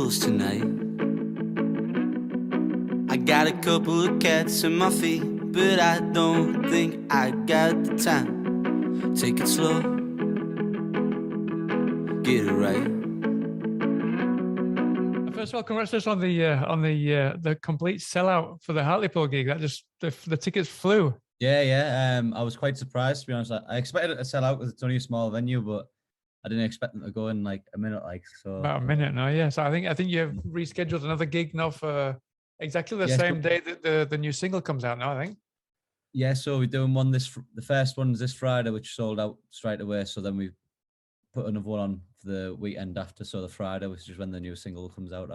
close tonight. I got a couple of cats in my feet, but I don't think I got the time. Take it slow, get it right. First of all, congratulations on the complete sellout for the Hartlepool gig. That just the tickets flew. Yeah. I was quite surprised, to be honest. I expected it to sell out because it's only a small venue, but I didn't expect them to go in like a minute, so. About a minute now, yeah. So I think you've rescheduled another gig now for exactly the same day that the new single comes out now, I think. Yeah, so we're doing one the first one's this Friday, which sold out straight away. So then we put another one on for the weekend after, so the Friday, which is when the new single comes out.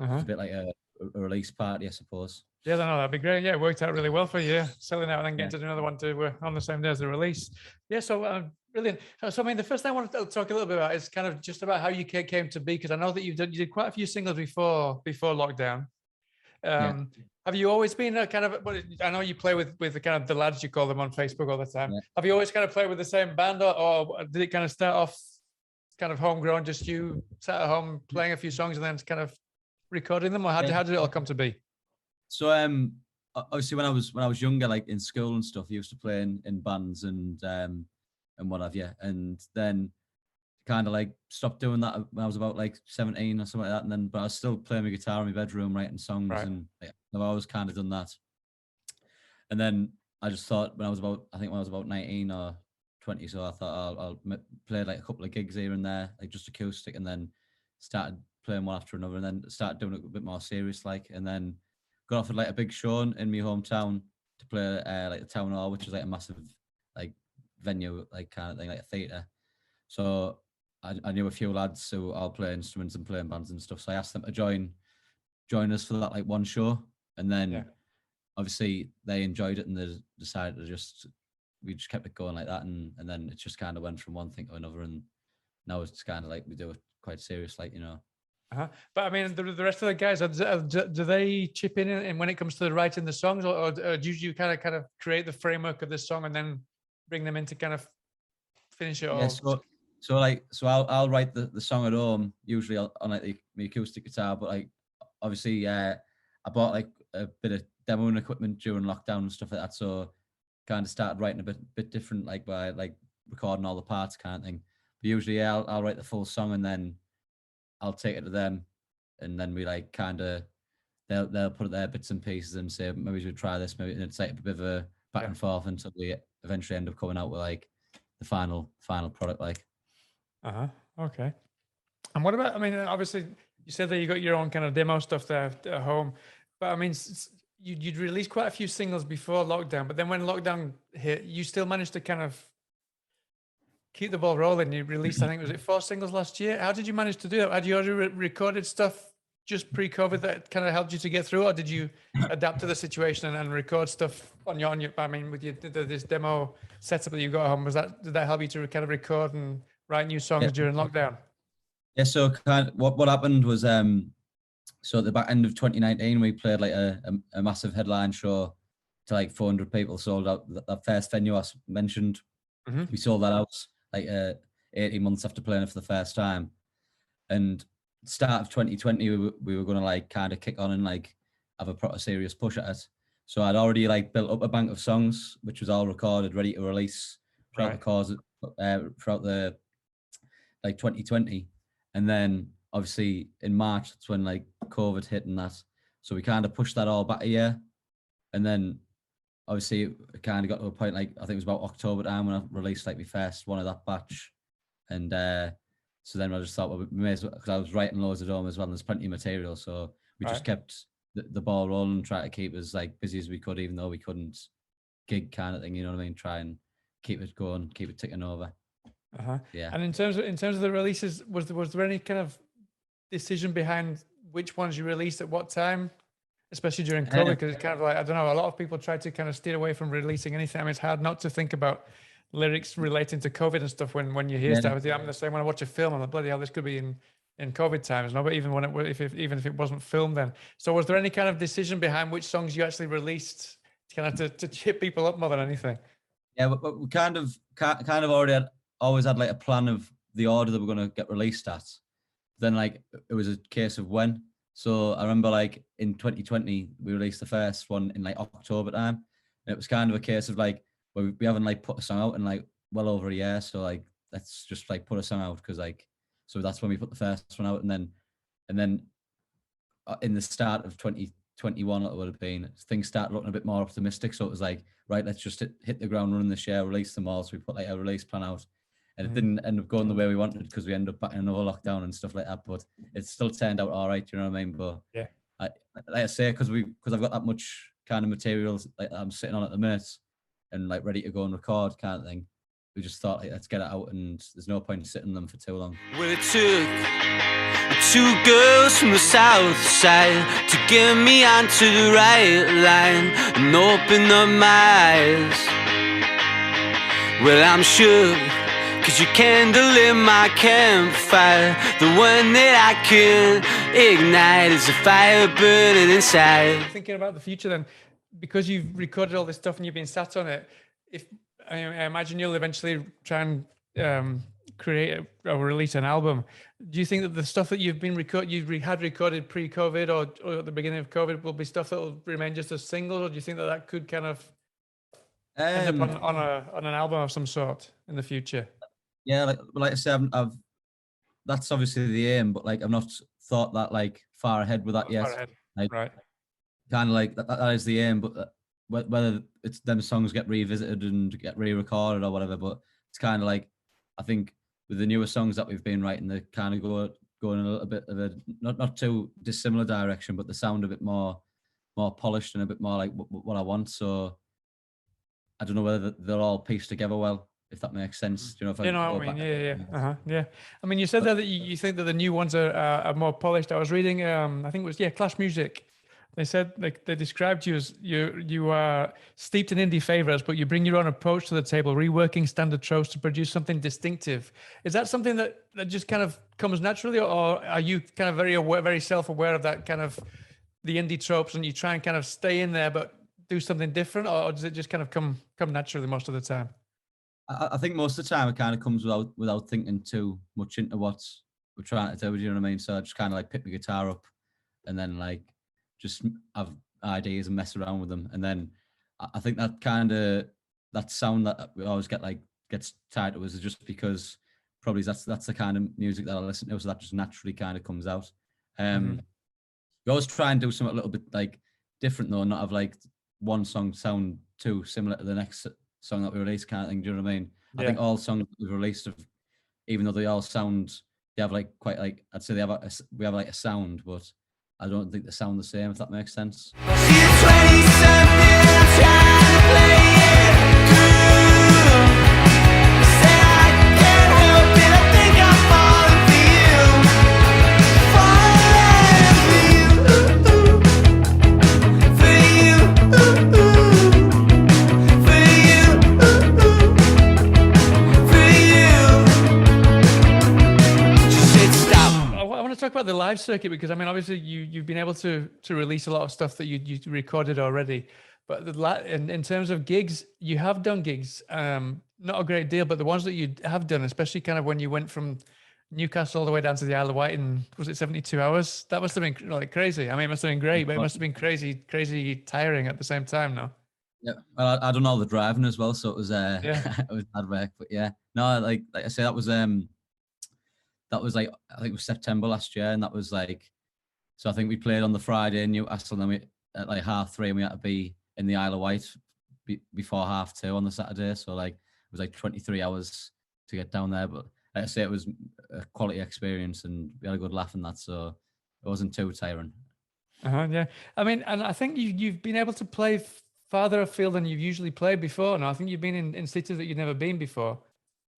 It's a bit like a release party, I suppose. Yeah, no, that'd be great. Yeah, it worked out really well for you. Selling out and then getting to do another one too on the same day as the release. Yeah, so brilliant. So I mean, the first thing I wanted to talk a little bit about is kind of just about how you came to be, because I know that you did quite a few singles before lockdown. Have you always been a kind of? I know you play with the kind of the lads, you call them, on Facebook all the time. Yeah. Have you always kind of played with the same band, or did it kind of start off kind of homegrown, just you sat at home playing a few songs and then kind of recording them, or how did it all come to be? So obviously when I was younger, like in school and stuff, I used to play in bands and what have you, and then kind of like stopped doing that when I was about like 17 or something like that, and then but I was still playing my guitar in my bedroom, writing songs, and I've always kind of done that. And then I just thought when I was about 19 or 20, so I thought I'll play like a couple of gigs here and there, like just acoustic, and then started playing one after another, and then started doing it a bit more serious, like, and then got offered like a big show in my hometown to play like the town hall, which is like a massive like venue, like kind of thing, like a theatre. So I knew a few lads who all play instruments and playing bands and stuff. So I asked them to join us for that like one show, and then obviously they enjoyed it and they decided to we just kept it going like that, and then it just kind of went from one thing to another, and now it's kind of like we do it quite serious, like, you know. But I mean, the rest of the guys, do they chip in and when it comes to the writing the songs, or do you kind of create the framework of the song and then bring them in to kind of finish it all? Yeah, so I'll write the song at home, usually on like the acoustic guitar, but like obviously I bought like a bit of demoing equipment during lockdown and stuff like that, so kind of started writing a bit different, like by like recording all the parts kind of thing. But usually I'll write the full song and then I'll take it to them, and then we like kind of they'll put their bits and pieces and say maybe we should try this, maybe, and it's like a bit of a back and forth until we eventually end up coming out with like the final product, like. Okay. And what about, I mean, obviously you said that you got your own kind of demo stuff there at home, but I mean, you'd released quite a few singles before lockdown, but then when lockdown hit, you still managed to kind of keep the ball rolling. You released, I think, was it 4 singles last year? How did you manage to do that? Had you already recorded stuff just pre-COVID that kind of helped you to get through, or did you adapt to the situation and record stuff on your I mean, with this demo setup that you got at home, did that help you to kind of record and write new songs during lockdown? Yeah, so kind of what happened was so at the back end of 2019 we played like a massive headline show to like 400 people, sold out that first venue I mentioned. We sold that out like 18 months after playing it for the first time, and start of 2020 we were going to like kind of kick on and like have a proper serious push at it. So I'd already like built up a bank of songs which was all recorded, ready to release throughout the course throughout the like 2020, and then obviously in March that's when like COVID hit and that, so we kind of pushed that all back a year, and then obviously it kind of got to a point like I think it was about October time when I released like my first one of that batch, and so then I just thought, well, we may as well, because I was writing loads at home as well and there's plenty of material, so we just kept the ball rolling and try to keep as like busy as we could, even though we couldn't gig, kind of thing, you know what I mean? Try and keep it going, keep it ticking over. Yeah. And in terms of the releases, was there any kind of decision behind which ones you released at what time, especially during COVID? Because it's kind of like, I don't know, a lot of people try to kind of steer away from releasing anything. I mean, it's hard not to think about lyrics relating to COVID and stuff when you hear stuff. I'm the same when I watch a film, I'm like, bloody hell, this could be in COVID times, no? But even when even if it wasn't filmed then. So was there any kind of decision behind which songs you actually released kind of to chip people up more than anything? Yeah, but we kind of already always had like a plan of the order that we're going to get released at. Then like it was a case of when. So I remember like in 2020 we released the first one in like October time, and it was kind of a case of like we haven't like put a song out in like well over a year. So like let's just like put a song out because like so that's when we put the first one out, and then in the start of 2021 it would have been, things started looking a bit more optimistic. So it was like, right, let's just hit the ground running this year, release them all. So we put like a release plan out, and it didn't end up going the way we wanted because we ended up back in another lockdown and stuff like that. But it still turned out all right, you know what I mean? But Yeah. like I say, because I've got that much kind of materials like I'm sitting on at the minute and like ready to go and record kind of thing. We just thought, like, let's get it out, and there's no point in sitting on them for too long. Well, it took two girls from the south side to get me onto the right line and open up my eyes. Well, I'm shook, 'cause your candle in my campfire, the one that I can ignite, is a fire burning inside. Thinking about the future then, because you've recorded all this stuff and you've been sat on it, if I imagine you'll eventually try and create or release an album. Do you think that the stuff that you've been had recorded pre-COVID or at the beginning of COVID will be stuff that will remain just as singles, or do you think that that could kind of end up on an album of some sort in the future? Yeah, like I said, I've that's obviously the aim, but like I've not thought that like far ahead with that yet. Like, right. kind of like that is the aim, but whether it's them songs get revisited and get re-recorded or whatever, but it's kind of like, I think with the newer songs that we've been writing, they kind of going in a little bit of a not too dissimilar direction, but they sound a bit more polished and a bit more like what I want. So I don't know whether they'll all piece together well, if that makes sense. Do you know, if You know what I mean? Yeah. I mean, you said there that you think that the new ones are more polished. I was reading, I think it was Clash Music. They said, like, they described you as you are steeped in indie favorites, but you bring your own approach to the table, reworking standard tropes to produce something distinctive. Is that something that just kind of comes naturally, or are you kind of very self-aware of that kind of the indie tropes, and you try and kind of stay in there but do something different, or does it just kind of come naturally most of the time? I think most of the time it kind of comes without thinking too much into what we're trying to do. Do you know what I mean? So I just kind of like pick my guitar up and then like just have ideas and mess around with them. And then I think that kind of that sound that we always gets tied to us is just because probably that's the kind of music that I listen to, so that just naturally kind of comes out. We always try and do something a little bit like different though, not have like one song sound too similar to the next song that we release kind of thing. Do you know what I mean? Yeah. I think all songs that we've released even though they all sound, they have like quite like, I'd say we have like a sound, but I don't think they sound the same, if that makes sense. Talk about the live circuit, because I mean, obviously you've been able to release a lot of stuff that you recorded already, but in terms of gigs, you have done gigs, not a great deal, but the ones that you have done, especially kind of when you went from Newcastle all the way down to the Isle of Wight in, was it 72 hours? That must have been like crazy. I mean, it must have been great, but it must have been crazy tiring at the same time, no? Yeah, well, I done all the driving as well, so it was it was hard work, but yeah, no, like I say, that was like, I think it was September last year, and that was like, so I think we played on the Friday in Newcastle, and then we at like 3:30, and we had to be in the Isle of Wight before 2:30 on the Saturday. So like it was like 23 hours to get down there, but like I say, it was a quality experience, and we had a good laugh in that, so it wasn't too tiring. Yeah, I mean, and I think you've been able to play farther afield than you've usually played before. Now I think you've been in cities that you've never been before.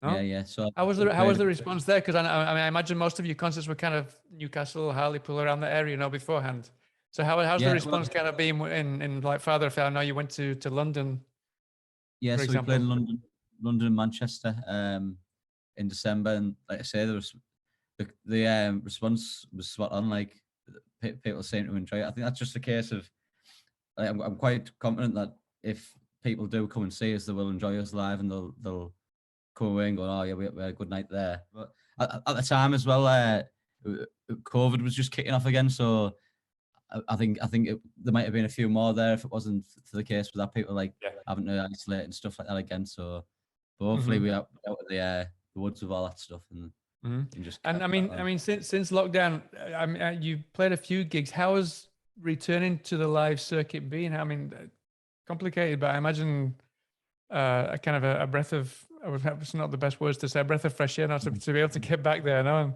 No? Yeah. So how was the response there? Because I mean, I imagine most of your concerts were kind of Newcastle, Hartlepool, around the area, beforehand. So how's the response kind of been in like farther afield? I know you went to London. Yeah, so we played in London and Manchester in December, and like I say, the response was spot on. Like people seem to enjoy it. I think that's just a case of like, I'm quite confident that if people do come and see us, they will enjoy us live, and they'll come away and go, oh yeah, we had a good night there. But at the time as well, COVID was just kicking off again. So I think there might have been a few more there if it wasn't for the case with that, people like having to isolate and stuff like that again. So but hopefully we out of the woods with all that stuff and just. And I mean, since lockdown, you played a few gigs. How has returning to the live circuit been? I mean, complicated, but I imagine a kind of a breath of. It's not the best words to say. A breath of fresh air, not to be able to get back there, no.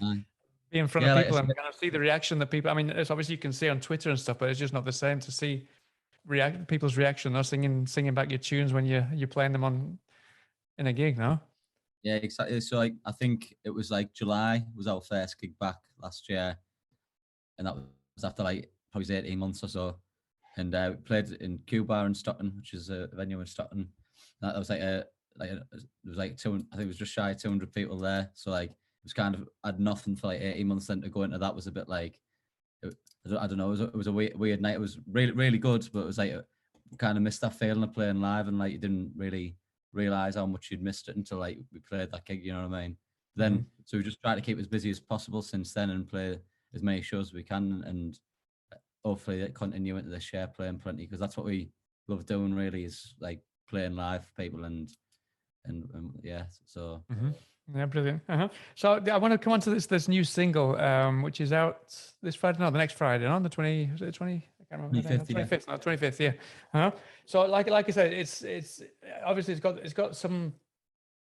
And be in front of people and kind of see the reaction that people. I mean, it's obviously you can see on Twitter and stuff, but it's just not the same to see people's reaction. No, singing back your tunes when you're playing them in a gig, no. Yeah, exactly. So like, I think it was like July was our first gig back last year, and that was after like probably 18 months or so. And we played in Q Bar in Stockton, which is a venue in Stockton. That was it was like 200, I think it was just shy of 200 people there. So like it was kind of, I had nothing for like 18 months. Then to go into that was a bit like, I don't know, it was a weird night. It was really, really good, but it was like kind of missed that feeling of playing live, and like you didn't really realize how much you'd missed it until like we played that gig, you know what I mean? Then so we just try to keep as busy as possible since then and play as many shows as we can, and hopefully continue into this year playing plenty, because that's what we love doing really, is like playing live for people and yeah, so yeah, brilliant. So I want to come on to this new single, which is out this Friday, no, the next Friday, on the 20, is it 20? I can't remember. 25th, no, 25th, yeah. So like I said, it's obviously it's got some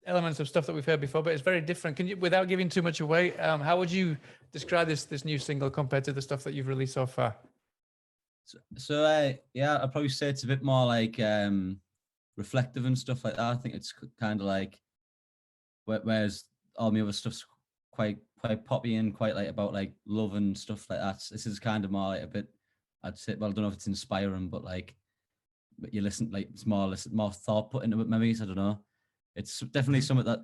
elements of stuff that we've heard before, but it's very different. Can you, without giving too much away, how would you describe this new single compared to the stuff that you've released so far? So yeah, I'd probably say it's a bit more like reflective and stuff like that. I think it's kind of like, whereas all my other stuff's quite poppy and quite like about like love and stuff like that. This is kind of more like a bit, I'd say, well, I don't know if it's inspiring, but like, but you listen, like it's more thought put into it maybe. So I don't know. It's definitely something that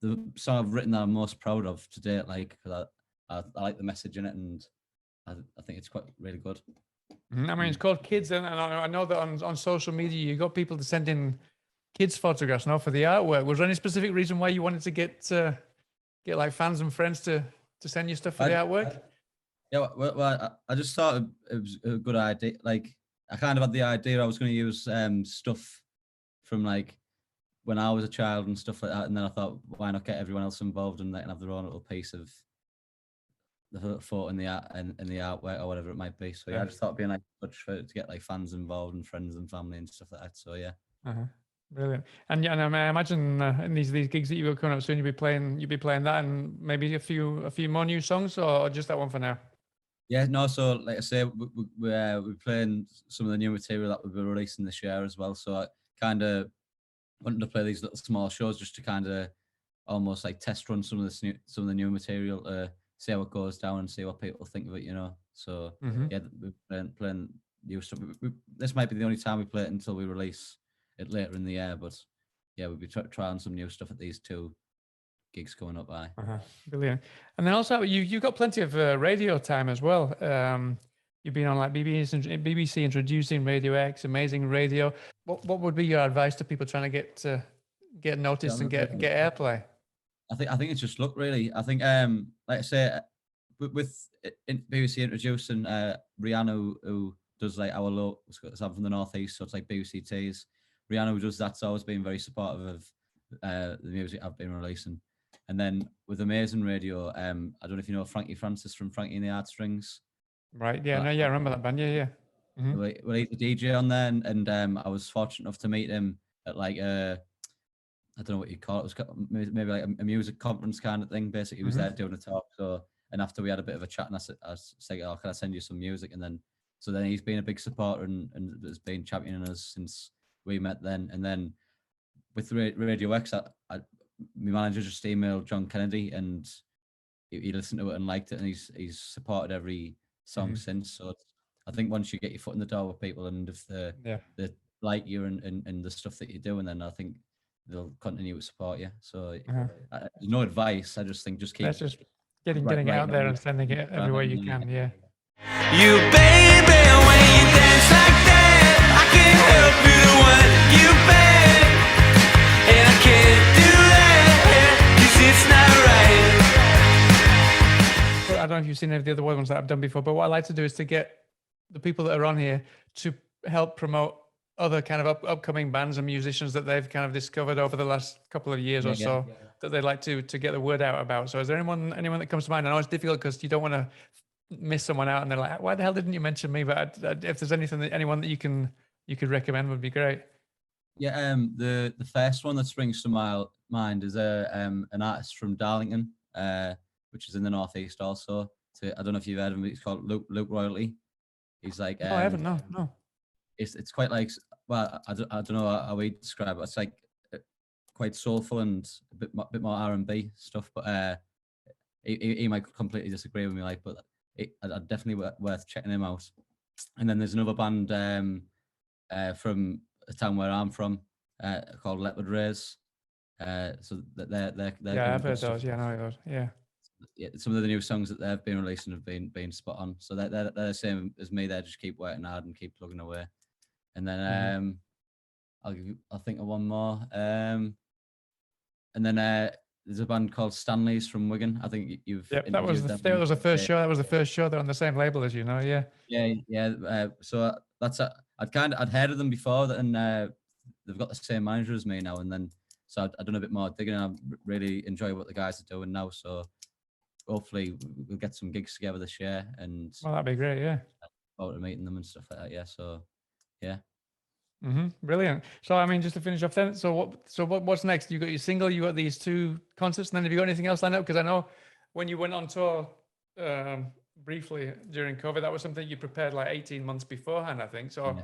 the song I've written that I'm most proud of to date. Like, because I like the message in it, and I think it's quite really good. I mean, it's called Kids, and I know that on social media you got people to send in kids photographs now for the artwork. Was there any specific reason why you wanted to get like fans and friends to send you stuff for the artwork? Yeah, well, I just thought it was a good idea. Like, I kind of had the idea I was going to use stuff from like when I was a child and stuff like that, and then I thought, why not get everyone else involved and they can have their own little piece of the photo in the art and the artwork or whatever it might be. So yeah, I just thought it'd be a nice touch to get like fans involved and friends and family and stuff like that. So yeah. Brilliant. And I imagine in ththese gigs that you got coming up soon, you'll be playing that and maybe a few more new songs, or just that one for now? Yeah, no. So like I say, we're playing some of the new material that we'll be releasing this year as well. So I kind of wanted to play these little small shows just to kind of almost like test run some of the new material to see how it goes down and see what people think of it, you know. So yeah, we're playing new stuff. This might be the only time we play it until we release it later in the year, but yeah, we'll be trying some new stuff at these two gigs coming up. Brilliant. And then also you've got plenty of radio time as well. You've been on like BBC Introducing, Radio X, Amazing Radio. What would be your advice to people trying to get noticed and get airplay? I think it's just luck, really. I think like I say, with BBC Introducing, Rihanna, who does like our low, I'm from the northeast, so it's like BBC Tees. Rihanna, who does that's always been very supportive of the music I've been releasing. And then with Amazing Radio, I don't know if you know Frankie Francis from Frankie and the Heartstrings. Right. Yeah. I remember that band. Yeah. Well, he's a DJ on there, and I was fortunate enough to meet him at like I don't know what you call it. It was maybe like a music conference kind of thing. Basically, he was there doing a talk. So, and after we had a bit of a chat, and I said, "Oh, can I send you some music?" And then, so then he's been a big supporter and has been championing us since we met then. And then with Radio X, my manager just emailed John Kennedy, and he listened to it and liked it, and he's supported every song since. So I think once you get your foot in the door with people, and if they like you and the stuff that you're doing, then I think they'll continue to support you. So there's no advice. I just think just keep. That's just getting out there and sending it everywhere you can. Yeah. You baby, when you dance like that, I can't help you the one you bet, and I can't do that 'cause it's not right. know if you've seen any of the other ones that I've done before, but what I like to do is to get the people that are on here to help promote other kind of upcoming bands and musicians that they've kind of discovered over the last couple of years or so that they'd like to get the word out about. So is there anyone that comes to mind? I know it's difficult because you don't want to miss someone out and they're like, why the hell didn't you mention me? But if there's anyone that you could recommend would be great. Yeah, the first one that springs to my mind is an artist from Darlington, which is in the northeast also. I don't know if you've heard of him. He's called Luke Royalty. He's like no, I haven't. No. It's quite like, well, I don't know how we describe it. It's like quite soulful and a bit more R&B stuff. But he might completely disagree with me, like, but I'd definitely worth checking him out. And then there's another band from the town where I'm from called Leopard Rays. So they're yeah, I've heard those. Yeah, I know those. Yeah. Yeah, some of the new songs that they've been releasing have been spot on. So they're the same as me. They just keep working hard and keep plugging away. And then I'll think of one more. And then there's a band called Stanley's from Wigan. I think you've. Yep, that was the first show. That was the first show. They're on the same label as you know. Yeah. Yeah. So that's I'd heard of them before, and they've got the same manager as me now. And then so I've done a bit more digging. And I really enjoy what the guys are doing now. So hopefully we'll get some gigs together this year. And well, that'd be great. Yeah. Forward to meeting them and stuff like that. Yeah. So yeah. Brilliant. So I mean, just to finish off then, what's next? You got your single, you got these 2 concerts, and then have you got anything else lined up? Because I know when you went on tour briefly during COVID, that was something you prepared like 18 months beforehand, I think. So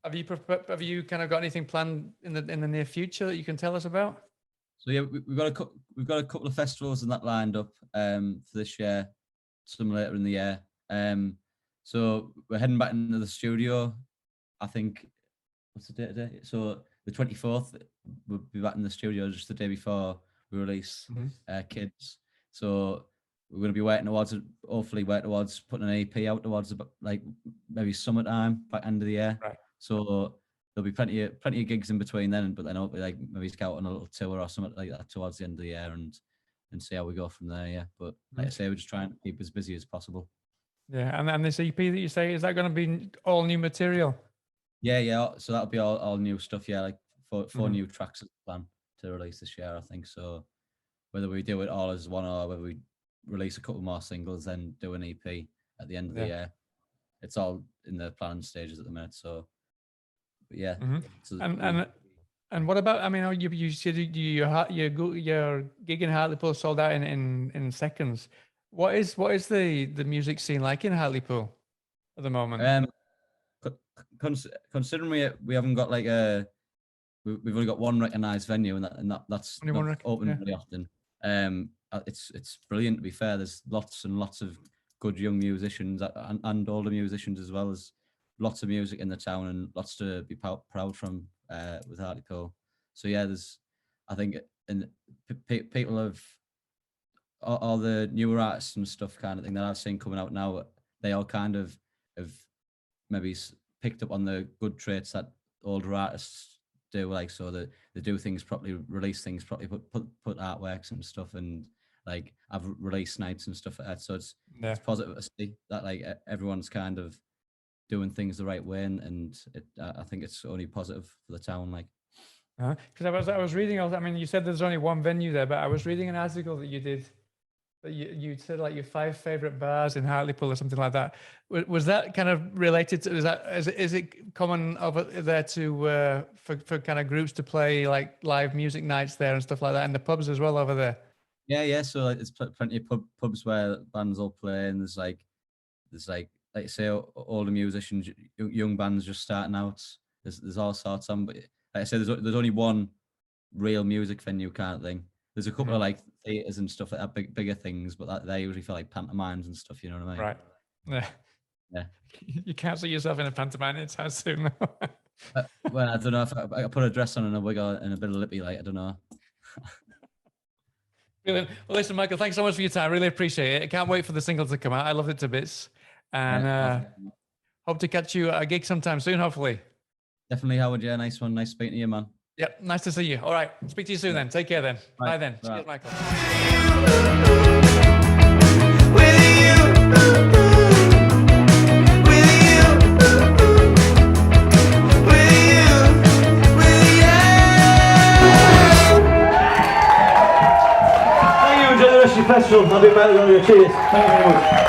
have you kind of got anything planned in the near future that you can tell us about? So yeah, we've got a couple of festivals and that lined up for this year, some later in the year. So we're heading back into the studio, I think. What's the date today? So the 24th, we'll be back in the studio just the day before we release Kids. So we're going to be hopefully working towards putting an EP out towards like maybe summertime, back end of the year. Right. So there'll be plenty of gigs in between then, but then hopefully like maybe scout on a little tour or something like that towards the end of the year and see how we go from there. Yeah, but like I say, we're just trying to keep as busy as possible. Yeah, and this EP that you say, is that going to be all new material? Yeah. So that'll be all new stuff. Yeah, like four new tracks at the plan to release this year, I think. So whether we do it all as one or whether we release a couple more singles, then do an EP at the end of the year, it's all in the planning stages at the minute. So, but yeah. So, and what about? I mean, you said your gig in Hartlepool sold out in seconds. What is the music scene like in Hartlepool at the moment? Considering we haven't got like we've only got one recognised venue and that's not open really often. It's brilliant, to be fair. There's lots and lots of good young musicians and older musicians as well. As lots of music in the town and lots to be proud from with Hartlepool. So yeah, I think people have all the newer artists and stuff kind of thing that I've seen coming out now. They all kind of have maybe picked up on the good traits that older artists do, like so that they do things properly, release things properly, put artworks and stuff, and like have release nights and stuff like that. So it's positive to see that like everyone's kind of doing things the right way, and I think it's only positive for the town. Like, because I was reading. I mean, you said there's only one venue there, but I was reading an article that you did. You said like your 5 favorite bars in Hartlepool or something like that. Was that kind of related to? Is it common over there to for kind of groups to play like live music nights there and stuff like that, and the pubs as well over there? Yeah. So like, there's plenty of pubs where bands will play, and there's like you say, older musicians, young bands just starting out. There's all sorts on, but like I said, there's only one real music venue kind of thing. There's a couple of like theatres and stuff like that, bigger things, but they usually feel like pantomimes and stuff. You know what I mean? Right. Yeah. You can't see yourself in a pantomime anytime soon. Well, I don't know if I put a dress on and a wig and a bit of lippy, like I don't know. Brilliant. Well, listen, Michael, thanks so much for your time. Really appreciate it. I can't wait for the single to come out. I loved it to bits, and hope to catch you at a gig sometime soon. Hopefully. Definitely, Howard. Yeah, nice one. Nice speaking to you, man. Yep, nice to see you. All right, speak to you soon then. Take care then. Bye then. Cheers, Michael. With you. Festival. I've been back on your cheers. Thank you very much.